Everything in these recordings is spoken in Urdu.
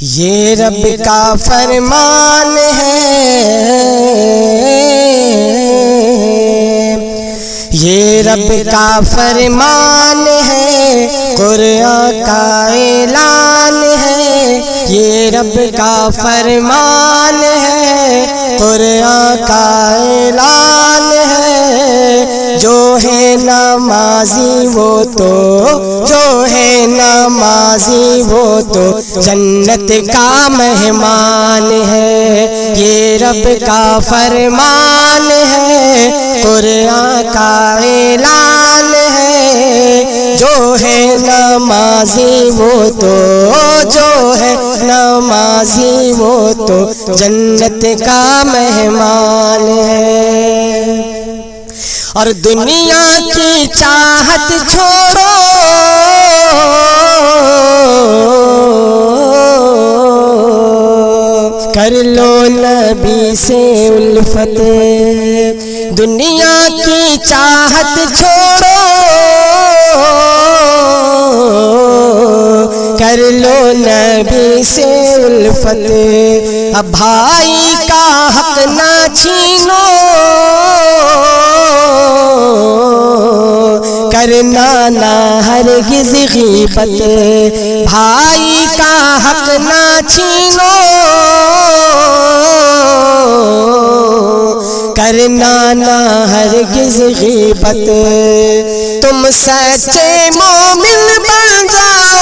یہ رب کا فرمان ہے، یہ رب کا فرمان ہے، قرآن کا اعلان ہے، یہ رب کا فرمان ہے، قرآن کا اعلان ہے۔ جو ہے نمازی وہ تو، جو ہے نمازی وہ تو جنت کا مہمان ہے۔ یہ رب کا فرمان ہے، قرآن کا اعلان ہے۔ جو ہے نمازی وہ تو، جو ہے نمازی وہ تو جنت کا مہمان ہے۔ اور دنیا کی چاہت چھوڑو، کر لو نبی سے الفت۔ دنیا کی چاہت چھوڑو، کر لو نبی سے الفت۔ اب بھائی کا حق نہ چھینو، کرنا نہ ہرگز غیبت۔ بھائی کا حق نہ چھینو، کرنا نہ ہرگز غیبت۔ تم سچے مومن بن جاؤ،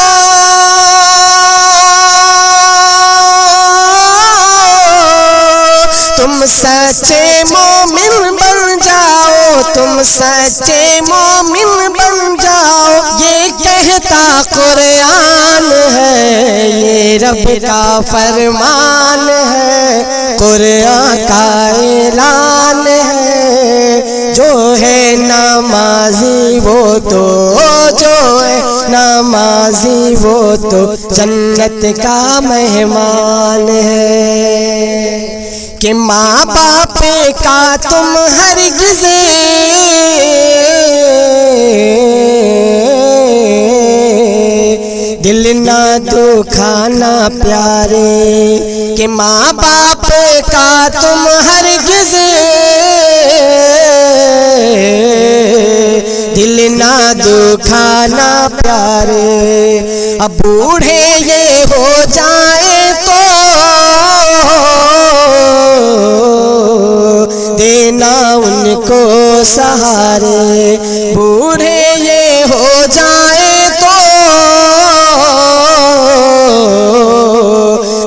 تم سچے مومن بن جاؤ، تم سچے مومن بن جاؤ۔ یہ کہتا قرآن ہے، یہ رب کا فرمان ہے، قرآن کا اعلان ہے۔ جو ہے نمازی وہ تو، جو ہے نمازی وہ تو جنت کا مہمان ہے۔ کہ ماں باپ کا تم ہرگز دل نہ دکھانا پیارے، کہ ماں باپ کا تم ہرگز دل نہ دکھانا پیارے۔ اب بوڑھے یہ ہو جائیں تو دینا ان کو سہارے، بوڑھے یہ ہو جائیں تو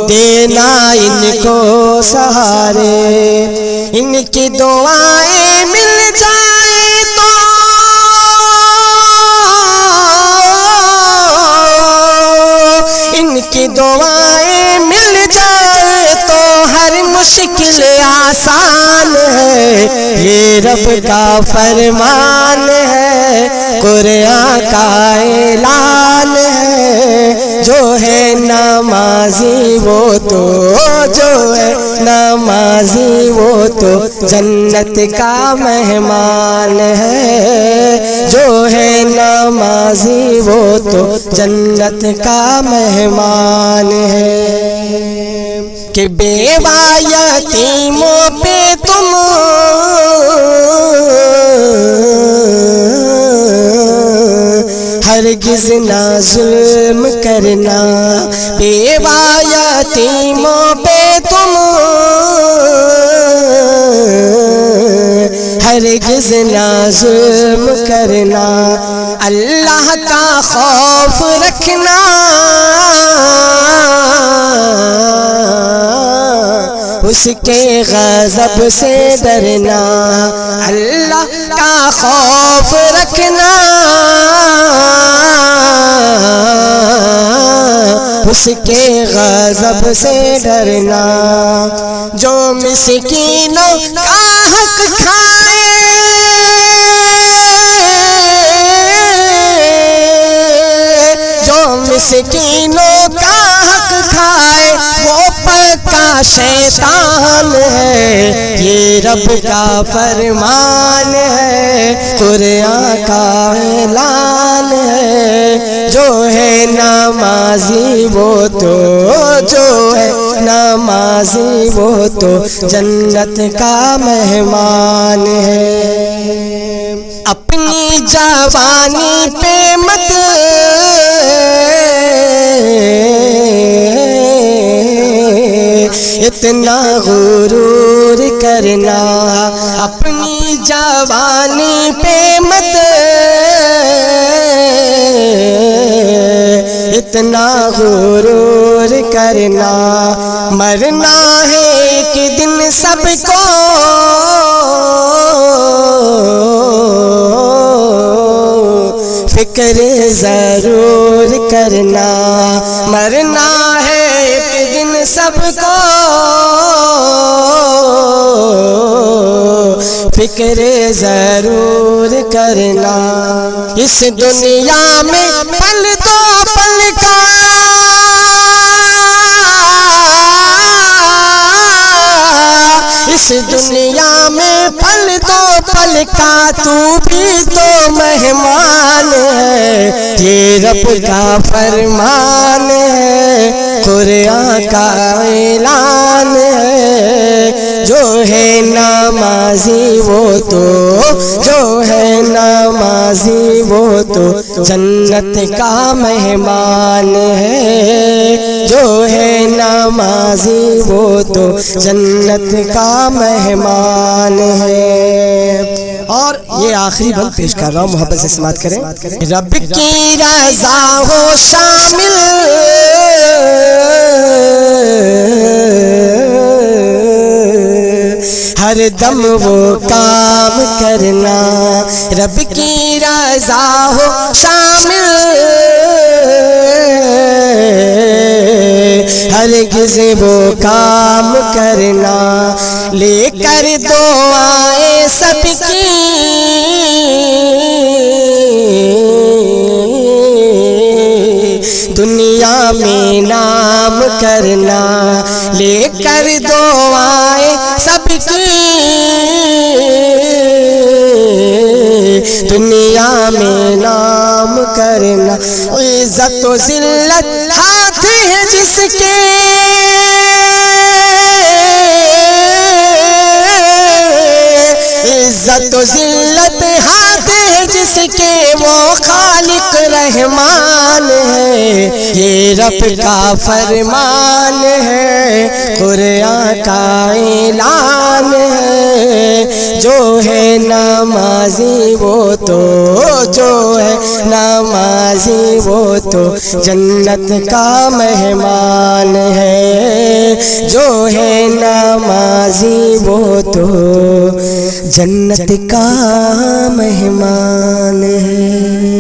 دینا ان کو سہارے۔ ان کی دعائیں مل جائیں تو ان کی دعائیں مل جائیں تو ہر مشکل آسان ہے۔ یہ رب کا فرمان ہے، قرآن کا اعلان ہے۔ جو ہے نمازی وہ تو، جو ہے نمازی وہ تو جنت کا مہمان ہے۔ جو ہے نمازی وہ تو جنت کا مہمان ہے۔ کہ بیوہ یتیموں پہ تم ہرگز نہ ظلم کرنا، بیوہ یتیموں پہ تم ہرگز نہ ظلم کرنا۔ اللہ کا خوف رکھنا، اس کے غضب سے ڈرنا۔ اللہ کا خوف رکھنا، اس کے غضب سے ڈرنا۔ جو مسکینوں کا حق کھائے، جو مسکینوں کا حق کھائے، وہ پکا شیطان ہے، یہ رب کا فرمان ہے، قرآن کا اعلان ہے۔ جو ہے نمازی وہ تو، جو ہے نمازی وہ تو جنت کا مہمان ہے۔ اپنی جوانی پہ مت اتنا غرور کرنا، اپنی جوانی پہ مت اتنا غرور کرنا، مرنا ہے ایک دن سب کو، فکر ضرور کرنا، مرنا ہے ایک دن سب کو، فکر ضرور کرنا۔ اس دنیا میں پل دو پل کا، اس دنیا میں پل دو پل کا تو بھی تو مہمان ہے، یہ رب کا فرمان ہے، قرآن کا اعلان ہے۔ جو ہے نمازی وہ تو، جو ہے نمازی وہ تو جنت کا مہمان ہے، جو ہے نمازی وہ تو جنت کا مہمان ہے۔ اور یہ آخری بند پیش کر رہا ہوں، محبت سے سماعت کریں۔ رب کی رضا ہو شامل، ہر دم وہ کام کرنا، رب کی رضا ہو شامل، ہرگز وہ کام کرنا، لے کر دعائیں سب کی، دنیا میں نام کرنا، لے کر دعائیں سب کی، دنیا میں نام کرنا۔ عزت و ذلت ہاتھ ہے جس کے، عزت و ذلت ہاتھ ہے جس کے، وہ خالق رحمان ہے، یہ رب کا فرمان ہے، قرآن کا اعلان ہے۔ جو ہے نمازی وہ تو، جو ہے نمازی وہ تو جنت کا مہمان ہے، جو ہے نمازی وہ تو جنت کا مہمان ہے۔